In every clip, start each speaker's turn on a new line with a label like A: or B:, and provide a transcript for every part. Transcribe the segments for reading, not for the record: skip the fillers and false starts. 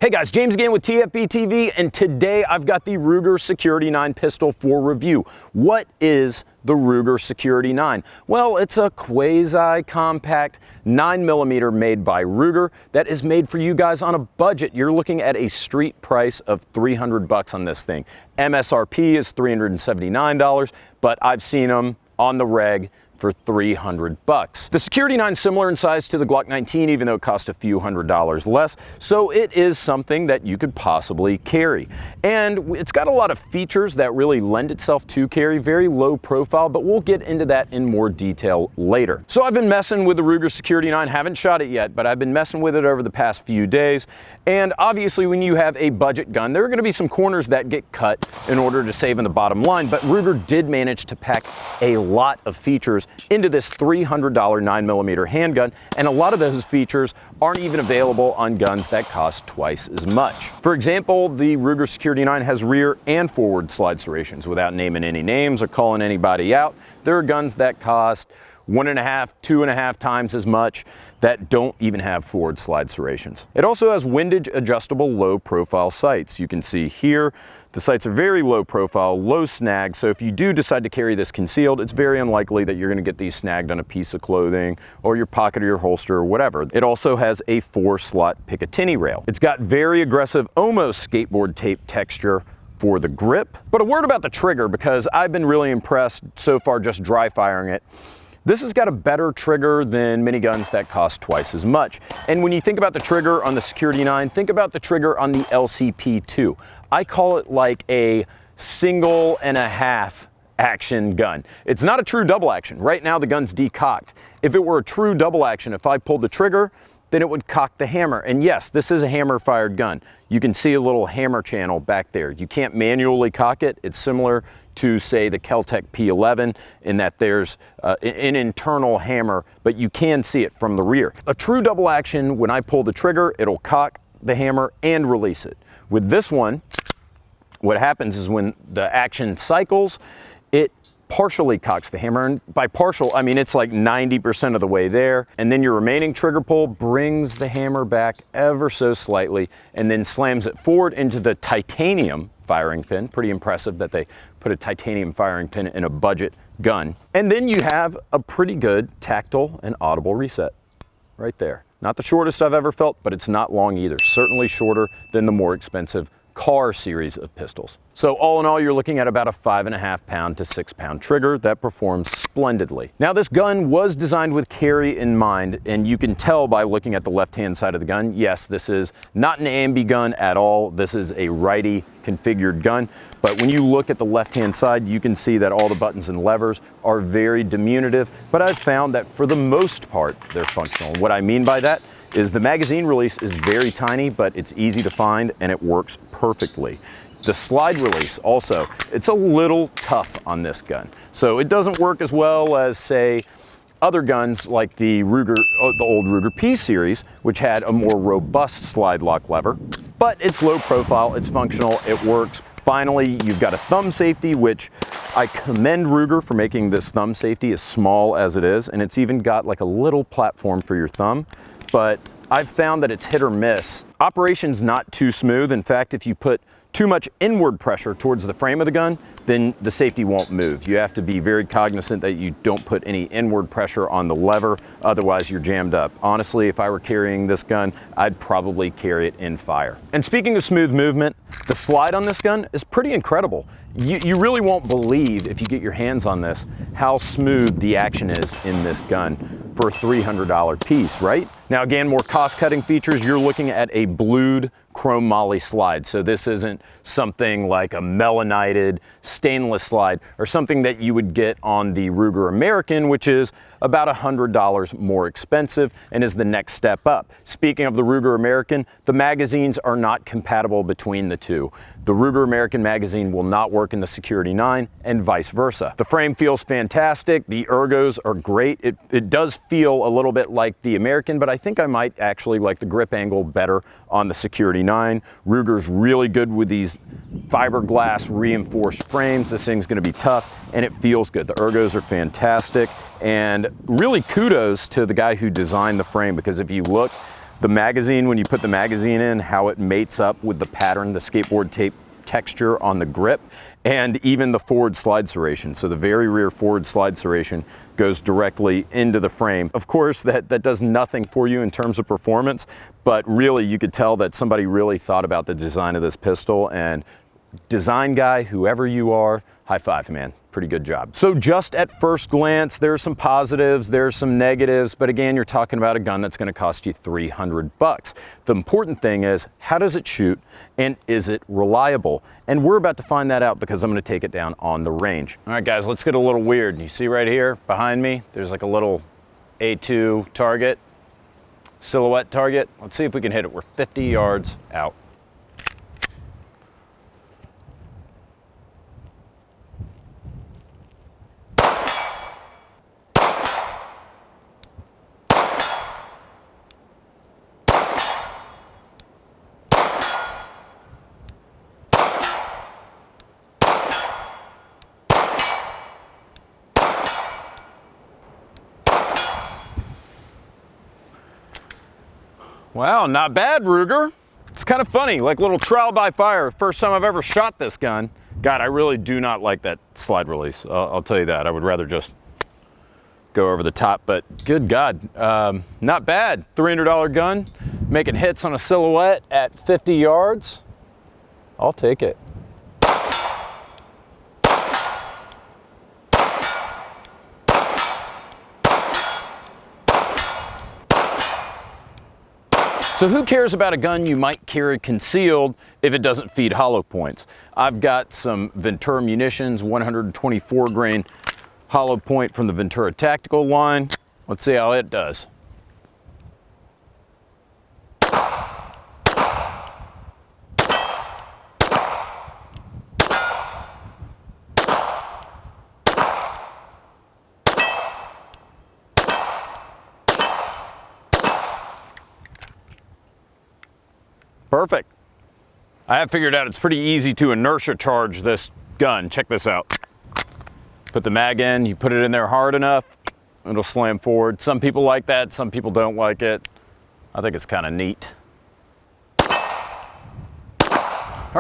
A: Hey guys, James again with TFBTV, and today I've got the Ruger Security 9 pistol for review. What is the Ruger Security 9? Well, it's a quasi-compact 9mm made by Ruger that is made for you guys on a budget. You're looking at a street price of 300 bucks on this thing. MSRP is $379, but I've seen them on the reg for 300 bucks. The Security 9 is similar in size to the Glock 19, even though it costs a few $100s less, so it is something that you could possibly carry. And it's got a lot of features that really lend itself to carry, very low profile, but we'll get into that in more detail later. So I've been messing with the Ruger Security 9, haven't shot it yet, but I've been messing with it over the past few days. And obviously when you have a budget gun, there are gonna be some corners that get cut in order to save in the bottom line, but Ruger did manage to pack a lot of features into this $300 9mm handgun, and a lot of those features aren't even available on guns that cost twice as much. For example, the Ruger Security 9 has rear and forward slide serrations. Without naming any names or calling anybody out, there are guns that cost 1.5, 2.5 times as much that don't even have forward slide serrations. It also has windage adjustable low profile sights. You can see here, the sights are very low profile, low snag, so if you do decide to carry this concealed, it's very unlikely that you're gonna get these snagged on a piece of clothing or your pocket or your holster or whatever. It also has a 4-slot Picatinny rail. It's got very aggressive, almost skateboard tape texture for the grip. But a word about the trigger, because I've been really impressed so far just dry firing it. This has got a better trigger than miniguns that cost twice as much. And when you think about the trigger on the Security 9, think about the trigger on the LCP2. I call it like a 1.5 action gun. It's not a true double action. Right now the gun's decocked. If it were a true double action, if I pulled the trigger, then it would cock the hammer. And yes, this is a hammer fired gun. You can see a little hammer channel back there. You can't manually cock it. It's similar to, say, the Keltec P11 in that there's an internal hammer, but you can see it from the rear. A true double action, when I pull the trigger, it'll cock the hammer and release it. With this one, what happens is when the action cycles, it partially cocks the hammer, and by partial I mean it's like 90% of the way there, and then your remaining trigger pull brings the hammer back ever so slightly and then slams it forward into the titanium firing pin. Pretty impressive that they put a titanium firing pin in a budget gun. And then you have a pretty good tactile and audible reset right there. Not the shortest I've ever felt, but it's not long either. Certainly shorter than the more expensive Car series of pistols. So all in all, you're looking at about a 5.5 pound to 6 pound trigger that performs splendidly. Now this gun was designed with carry in mind, and you can tell by looking at the left-hand side of the gun. Yes, this is not an ambi gun at all. This is a righty configured gun. But when you look at the left-hand side, you can see that all the buttons and levers are very diminutive, but I've found that for the most part, they're functional. What I mean by that is the magazine release is very tiny, but it's easy to find and it works perfectly. The slide release also, it's a little tough on this gun. So it doesn't work as well as, say, other guns like the Ruger, the old Ruger P series, which had a more robust slide lock lever, but it's low profile, it's functional, it works. Finally, you've got a thumb safety, which I commend Ruger for making this thumb safety as small as it is, and it's even got like a little platform for your thumb. But I've found that it's hit or miss. Operation's not too smooth. In fact, if you put too much inward pressure towards the frame of the gun, then the safety won't move. You have to be very cognizant that you don't put any inward pressure on the lever, otherwise you're jammed up. Honestly, if I were carrying this gun, I'd probably carry it in fire. And speaking of smooth movement, the slide on this gun is pretty incredible. You really won't believe, if you get your hands on this, how smooth the action is in this gun for a $300 piece, right? Now again, more cost-cutting features, you're looking at a blued chrome moly slide. So this isn't something like a melanited stainless slide or something that you would get on the Ruger American, which is about $100 more expensive and is the next step up. Speaking of the Ruger American, the magazines are not compatible between the two. The Ruger American magazine will not work in the Security 9 and vice versa. The frame feels fantastic. The ergos are great. It does feel a little bit like the American, but I think I might actually like the grip angle better on the Security 9. Ruger's really good with these fiberglass reinforced frames. This thing's gonna be tough and it feels good. The ergos are fantastic, and really kudos to the guy who designed the frame, because if you look, The magazine, when you put the magazine in, how it mates up with the pattern, the skateboard tape texture on the grip, and even the forward slide serration. So the very rear forward slide serration goes directly into the frame. Of course, that does nothing for you in terms of performance, but really you could tell that somebody really thought about the design of this pistol, and design guy, whoever you are, high five, man. Pretty good job. So just at first glance, there's some positives, there's some negatives, but again, you're talking about a gun that's gonna cost you 300 bucks. The important thing is, how does it shoot and is it reliable? And we're about to find that out because I'm gonna take it down on the range. All right, guys, let's get a little weird. You see right here behind me, there's like a little A2 target, silhouette target. Let's see if we can hit it. We're 50 yards out. Wow, not bad, Ruger. It's kind of funny, like a little trial by fire. First time I've ever shot this gun. God, I really do not like that slide release. I'll tell you that. I would rather just go over the top, but good God, not bad. $300 gun, making hits on a silhouette at 50 yards. I'll take it. So who cares about a gun you might carry concealed if it doesn't feed hollow points? I've got some Ventura munitions, 124 grain hollow point from the Ventura tactical line. Let's see how it does. Perfect. I have figured out it's pretty easy to inertia charge this gun. Check this out. Put the mag in, you put it in there hard enough, it'll slam forward. Some people like that, some people don't like it. I think it's kind of neat. All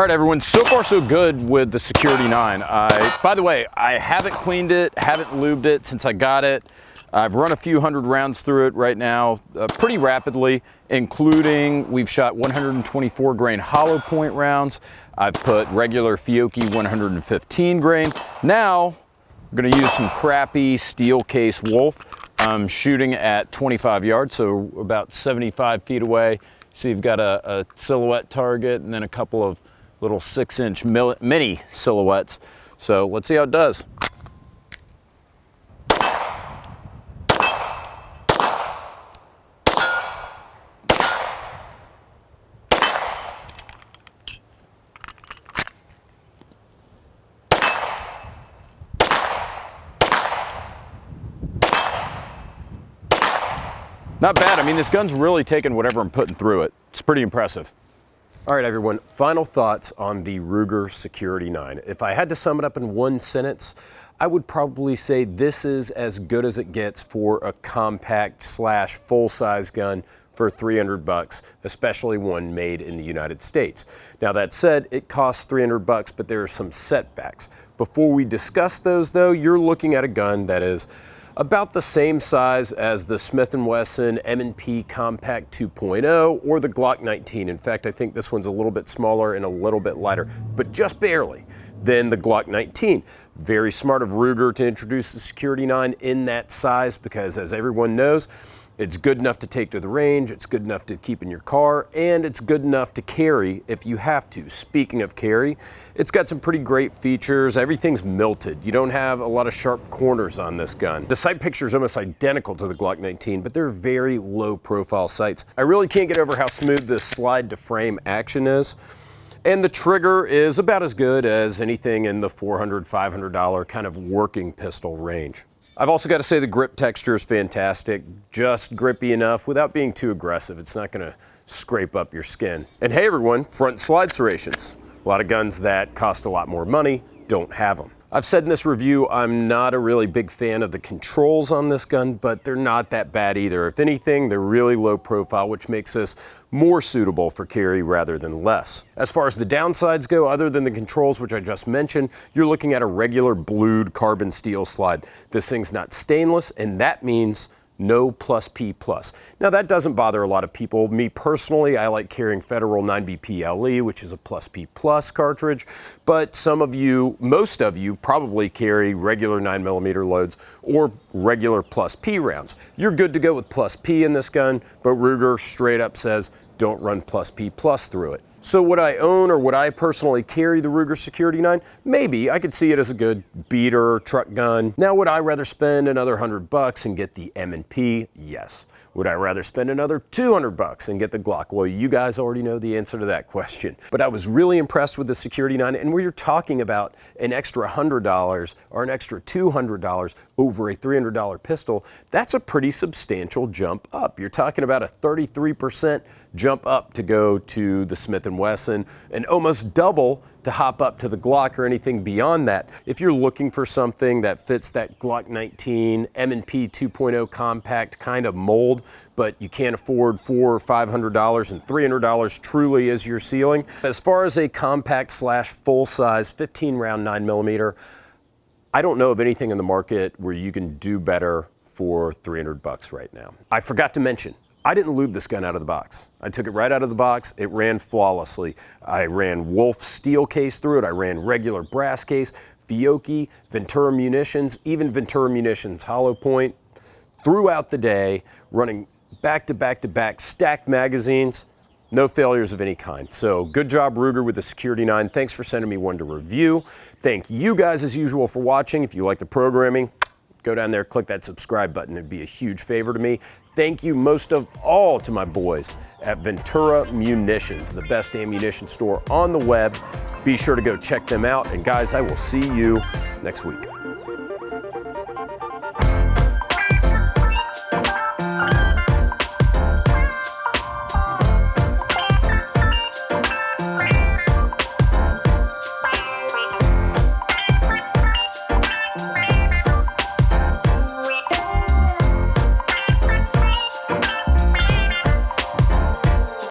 A: right, everyone, so far so good with the Security 9. By the way, I haven't cleaned it, haven't lubed it since I got it. I've run a few hundred rounds through it right now, pretty rapidly, including we've shot 124 grain hollow point rounds. I've put regular Fiocchi 115 grain. Now, we're gonna use some crappy steel case Wolf. I'm shooting at 25 yards, so about 75 feet away. So you've got a silhouette target and then a couple of little 6-inch mini silhouettes. So let's see how it does. Not bad. I mean, this gun's really taking whatever I'm putting through it. It's pretty impressive.
B: All right, everyone, final thoughts on the Ruger Security 9. If I had to sum it up in one sentence, I would probably say this is as good as it gets for a compact slash full-size gun for 300 bucks, especially one made in the United States. Now that said, it costs 300 bucks, but there are some setbacks. Before we discuss those though, you're looking at a gun that is about the same size as the Smith & Wesson M&P Compact 2.0 or the Glock 19. In fact, I think this one's a little bit smaller and a little bit lighter, but just barely, than the Glock 19. Very smart of Ruger to introduce the Security 9 in that size because, as everyone knows, it's good enough to take to the range, it's good enough to keep in your car, and it's good enough to carry if you have to. Speaking of carry, it's got some pretty great features. Everything's milted. You don't have a lot of sharp corners on this gun. The sight picture is almost identical to the Glock 19, but they're very low profile sights. I really can't get over how smooth this slide to frame action is. And the trigger is about as good as anything in the $400, $500 kind of working pistol range. I've also got to say the grip texture is fantastic, just grippy enough without being too aggressive. It's not going to scrape up your skin. And hey everyone, front slide serrations. A lot of guns that cost a lot more money don't have them. I've said in this review, I'm not a really big fan of the controls on this gun, but they're not that bad either. If anything, they're really low profile, which makes this more suitable for carry rather than less. As far as the downsides go, other than the controls, which I just mentioned, you're looking at a regular blued carbon steel slide. This thing's not stainless, and that means no plus P plus. Now that doesn't bother a lot of people. Me personally, I like carrying Federal 9BP LE, which is a plus P plus cartridge, but some of you, most of you probably carry regular 9mm loads or regular plus P rounds. You're good to go with plus P in this gun, but Ruger straight up says don't run plus P plus through it. So would I own or would I personally carry the Ruger Security 9? Maybe. I could see it as a good beater, truck gun. Now, would I rather spend another $100 and get the M&P? Yes. Would I rather spend another $200 and get the Glock? Well, you guys already know the answer to that question. But I was really impressed with the Security 9, and where you're talking about an extra $100 or an extra $200 over a $300 pistol, that's a pretty substantial jump up. You're talking about a 33% jump up to go to the Smith & Wesson, and almost double to hop up to the Glock or anything beyond that. If you're looking for something that fits that Glock 19 M&P 2.0 compact kind of mold, but you can't afford $400 or $500 and $300 truly is your ceiling. As far as a compact slash full size 15 round 9mm, I don't know of anything in the market where you can do better for $300 right now. I forgot to mention, I didn't lube this gun out of the box. I took it right out of the box. It ran flawlessly. I ran Wolf steel case through it. I ran regular brass case, Fiocchi, Ventura munitions, even Ventura munitions hollow point throughout the day, running back to back to back, stacked magazines, no failures of any kind. So good job, Ruger, with the Security 9. Thanks for sending me one to review. Thank you guys as usual for watching. If you like the programming, go down there, click that subscribe button. It'd be a huge favor to me. Thank you most of all to my boys at Ventura Munitions, the best ammunition store on the web. Be sure to go check them out. And guys, I will see you next week.